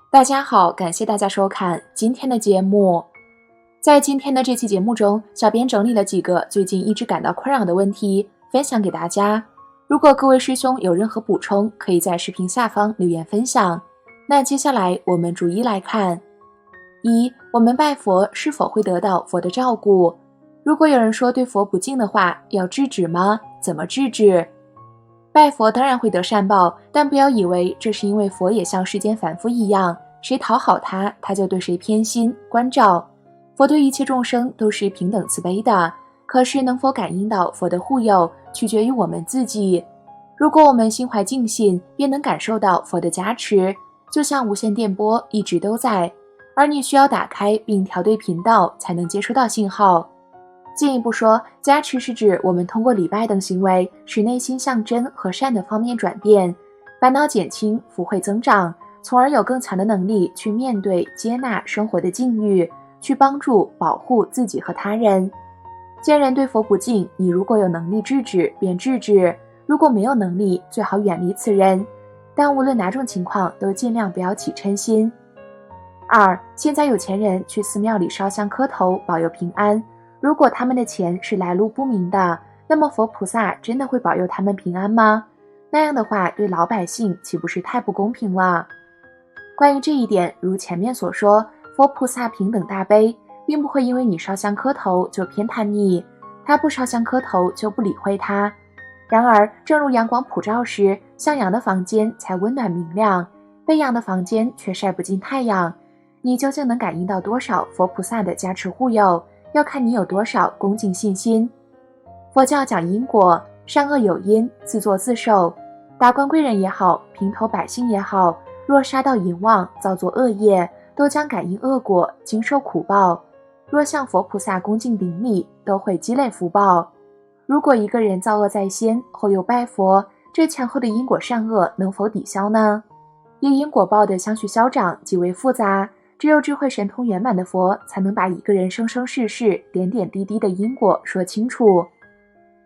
大家好，感谢大家收看今天的节目。在今天的这期节目中，小编整理了几个最近一直感到困扰的问题，分享给大家。如果各位师兄有任何补充，可以在视频下方留言分享。那接下来我们逐一来看。一、我们拜佛是否会得到佛的照顾？如果有人说对佛不敬的话，要制止吗？怎么制止？拜佛当然会得善报，但不要以为这是因为佛也像世间凡夫一样，谁讨好他，他就对谁偏心关照。佛对一切众生都是平等慈悲的，可是能否感应到佛的护佑，取决于我们自己。如果我们心怀敬信，便能感受到佛的加持，就像无线电波一直都在，而你需要打开并调对频道才能接收到信号。进一步说，加持是指我们通过礼拜等行为，使内心向真和善的方面转变，烦恼减轻，福慧增长，从而有更强的能力去面对、接纳生活的境遇，去帮助、保护自己和他人。见人对佛不敬，你如果有能力制止，便制止；如果没有能力，最好远离此人。但无论哪种情况，都尽量不要起嗔心。二、现在有钱人去寺庙里烧香磕头，保佑平安。如果他们的钱是来路不明的，那么佛菩萨真的会保佑他们平安吗？那样的话，对老百姓岂不是太不公平了？关于这一点，如前面所说，佛菩萨平等大悲，并不会因为你烧香磕头就偏袒你，他不烧香磕头就不理会他。然而，正如阳光普照时，向阳的房间才温暖明亮，背阳的房间却晒不进太阳。你究竟能感应到多少佛菩萨的加持护佑，要看你有多少恭敬信心。佛教讲因果，善恶有因，自作自受。达官贵人也好，平头百姓也好，若杀盗淫妄，造作恶业，都将感应恶果，经受苦报。若向佛菩萨恭敬顶礼，都会积累福报。如果一个人造恶在先，后又拜佛，这前后的因果善恶能否抵消呢？因因果报的相续消长极为复杂，只有智慧神通圆满的佛，才能把一个人生生世世点点滴滴的因果说清楚。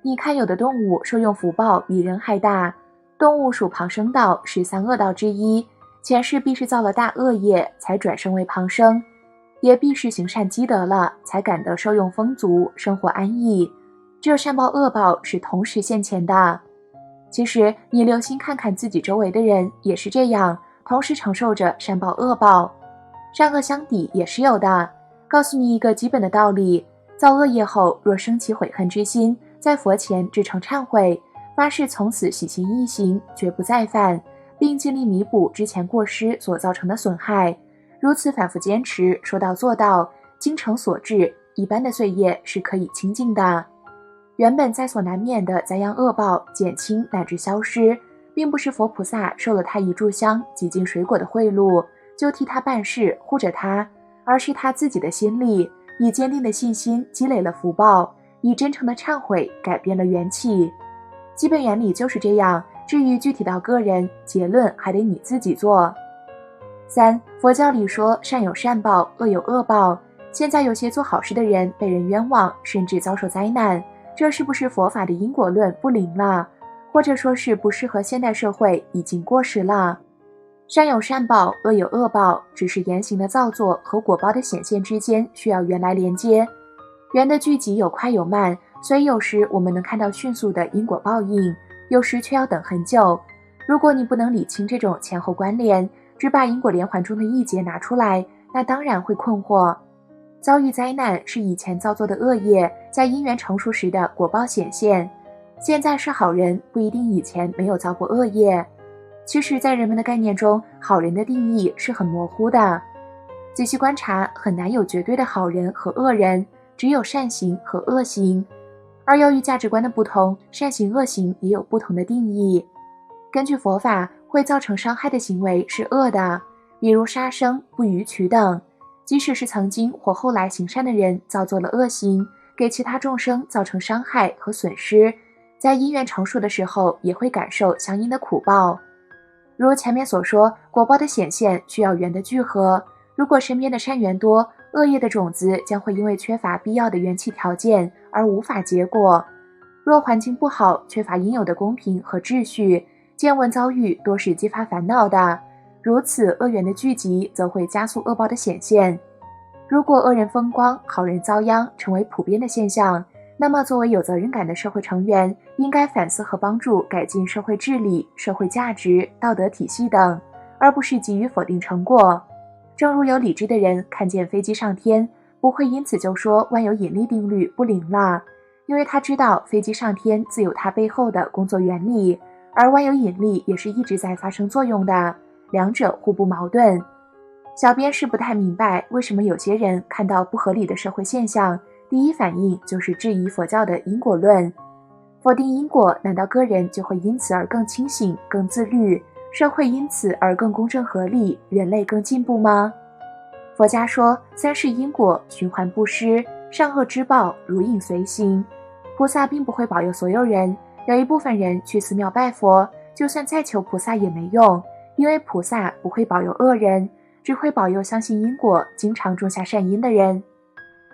你看，有的动物受用福报比人还大，动物属旁生道，是三恶道之一，前世必是造了大恶业，才转生为旁生，也必是行善积德了，才感得受用丰足，生活安逸。这善报恶报是同时现前的。其实你留心看看自己周围的人，也是这样，同时承受着善报恶报。善恶相抵也是有的。告诉你一个基本的道理，造恶业后若生起悔恨之心，在佛前至诚忏悔，发誓从此洗心一行，绝不再犯，并尽力弥补之前过失所造成的损害，如此反复坚持，说到做到，精诚所至，一般的罪业是可以清净的。原本在所难免的灾殃恶报减轻乃至消失，并不是佛菩萨受了他一炷香几斤水果的贿赂，就替他办事护着他，而是他自己的心力，以坚定的信心积累了福报，以真诚的忏悔改变了元气。基本原理就是这样，至于具体到个人，结论还得你自己做。三、佛教里说善有善报，恶有恶报，现在有些做好事的人被人冤枉，甚至遭受灾难，这是不是佛法的因果论不灵了？或者说是不适合现代社会，已经过时了？善有善报，恶有恶报，只是言行的造作和果报的显现之间需要缘来连接。缘的聚集有快有慢，所以有时我们能看到迅速的因果报应，有时却要等很久。如果你不能理清这种前后关联，只把因果连环中的一节拿出来，那当然会困惑。遭遇灾难是以前造作的恶业在因缘成熟时的果报显现，现在是好人不一定以前没有造过恶业。其实在人们的概念中，好人的定义是很模糊的，仔细观察很难有绝对的好人和恶人，只有善行和恶行。而由于价值观的不同，善行恶行也有不同的定义。根据佛法，会造成伤害的行为是恶的，比如杀生、不逾矩等。即使是曾经或后来行善的人造作了恶行，给其他众生造成伤害和损失，在因缘成熟的时候也会感受相应的苦报。如前面所说，果报的显现需要缘的聚合，如果身边的善缘多，恶业的种子将会因为缺乏必要的缘起条件而无法结果。若环境不好，缺乏应有的公平和秩序，见闻遭遇多是激发烦恼的，如此恶缘的聚集则会加速恶报的显现。如果恶人风光，好人遭殃成为普遍的现象，那么作为有责任感的社会成员，应该反思和帮助改进社会治理、社会价值、道德体系等，而不是急于否定成果。正如有理智的人看见飞机上天，不会因此就说万有引力定律不灵了，因为他知道飞机上天自有它背后的工作原理，而万有引力也是一直在发生作用的，两者互不矛盾。小编是不太明白为什么有些人看到不合理的社会现象，第一反应就是质疑佛教的因果论。否定因果，难道个人就会因此而更清醒、更自律，社会因此而更公正合理，人类更进步吗？佛家说三世因果，循环不失，善恶之报如影随形。菩萨并不会保佑所有人，有一部分人去寺庙拜佛，就算再求菩萨也没用，因为菩萨不会保佑恶人，只会保佑相信因果、经常种下善因的人。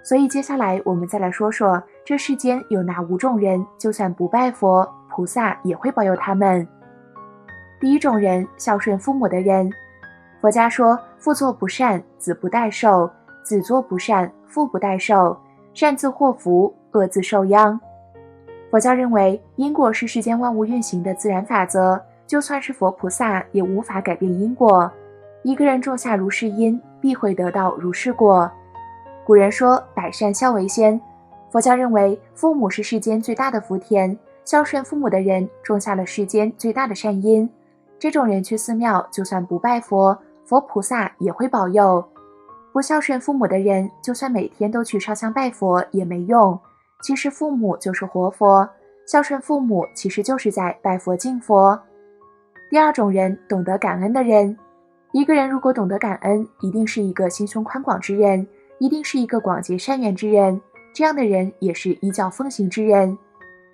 所以接下来我们再来说说，这世间有哪5种人，就算不拜佛，菩萨也会保佑他们。第一种人，孝顺父母的人。佛家说，父作不善，子不待受；子作不善，父不待受。善自祸福，恶自受殃。佛教认为，因果是世间万物运行的自然法则，就算是佛菩萨也无法改变因果。一个人种下如是因，必会得到如是果。古人说百善孝为先，佛教认为父母是世间最大的福田，孝顺父母的人种下了世间最大的善因。这种人去寺庙，就算不拜佛，佛菩萨也会保佑。不孝顺父母的人，就算每天都去烧香拜佛也没用。其实父母就是活佛，孝顺父母其实就是在拜佛敬佛。第二种人，懂得感恩的人。一个人如果懂得感恩，一定是一个心胸宽广之人，一定是一个广结善缘之人，这样的人也是依教奉行之人。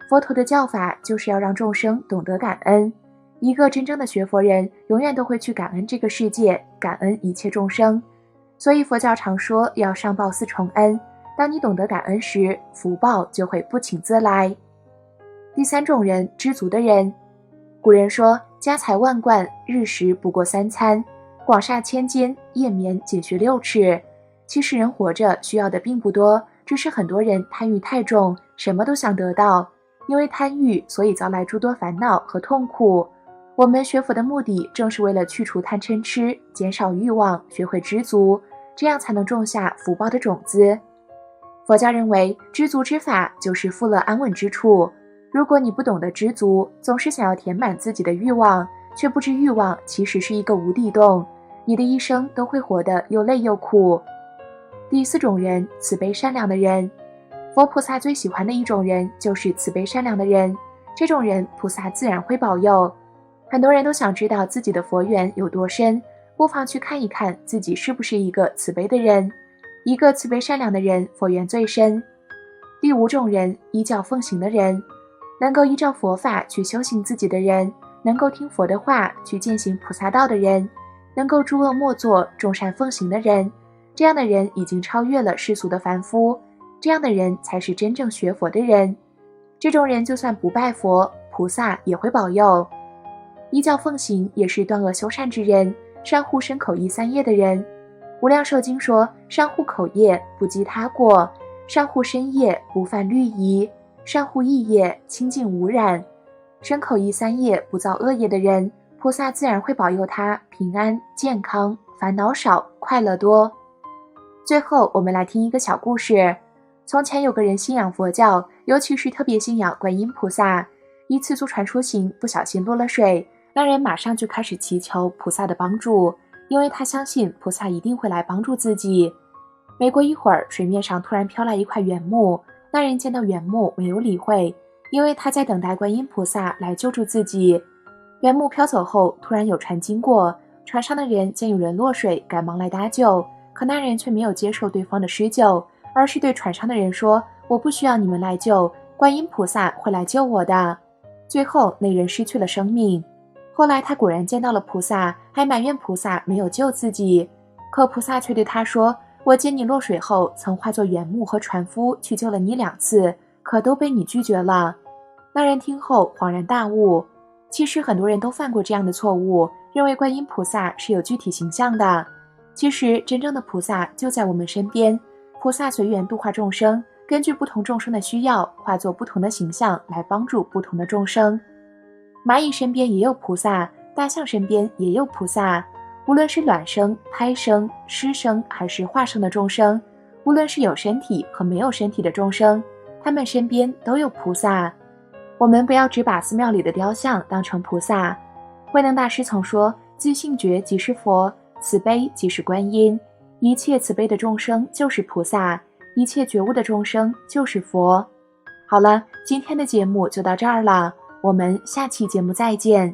佛陀的教法就是要让众生懂得感恩。一个真正的学佛人永远都会去感恩这个世界，感恩一切众生。所以佛教常说要上报4重恩，当你懂得感恩时，福报就会不请自来。第三种人，知足的人。古人说家财万贯，日食不过3餐，广厦千间，夜眠仅需6尺。其实人活着需要的并不多，只是很多人贪欲太重，什么都想得到。因为贪欲，所以遭来诸多烦恼和痛苦。我们学佛的目的正是为了去除贪嗔痴，减少欲望，学会知足，这样才能种下福报的种子。佛教认为知足之法就是富乐安稳之处。如果你不懂得知足，总是想要填满自己的欲望，却不知欲望其实是一个无底洞，你的一生都会活得又累又苦。第4种人，慈悲善良的人。佛菩萨最喜欢的一种人就是慈悲善良的人，这种人菩萨自然会保佑。很多人都想知道自己的佛缘有多深，不妨去看一看自己是不是一个慈悲的人。一个慈悲善良的人，佛缘最深。第5种人，依教奉行的人。能够依照佛法去修行自己的人，能够听佛的话去践行菩萨道的人，能够诸恶莫作，众善奉行的人，这样的人已经超越了世俗的凡夫，这样的人才是真正学佛的人。这种人就算不拜佛，菩萨也会保佑。依教奉行也是断恶修善之人，善护身口意3业的人。无量寿经说，善护口业，不积他过；善护身业，不犯律仪；善护意业，清净无染。身口意3业不造恶业的人，菩萨自然会保佑他平安健康，烦恼少，快乐多。最后我们来听一个小故事。从前有个人信仰佛教，尤其是特别信仰观音菩萨。一次坐船出行，不小心落了水，那人马上就开始祈求菩萨的帮助，因为他相信菩萨一定会来帮助自己。没过一会儿，水面上突然飘来一块原木，那人见到原木没有理会，因为他在等待观音菩萨来救助自己。原木飘走后，突然有船经过，船上的人见有人落水，赶忙来搭救，可那人却没有接受对方的施救，而是对船上的人说：“我不需要你们来救，观音菩萨会来救我的。”最后那人失去了生命。后来他果然见到了菩萨，还埋怨菩萨没有救自己，可菩萨却对他说：“我见你落水后，曾化作原木和船夫去救了你2次，可都被你拒绝了。”那人听后恍然大悟，其实很多人都犯过这样的错误，认为观音菩萨是有具体形象的。其实真正的菩萨就在我们身边，菩萨随缘度化众生，根据不同众生的需要，化作不同的形象来帮助不同的众生。蚂蚁身边也有菩萨，大象身边也有菩萨。无论是卵生、胎生、湿生还是化生的众生，无论是有身体和没有身体的众生，他们身边都有菩萨。我们不要只把寺庙里的雕像当成菩萨。慧能大师曾说，自性觉即是佛，慈悲即是观音，一切慈悲的众生就是菩萨，一切觉悟的众生就是佛。好了，今天的节目就到这儿了，我们下期节目再见。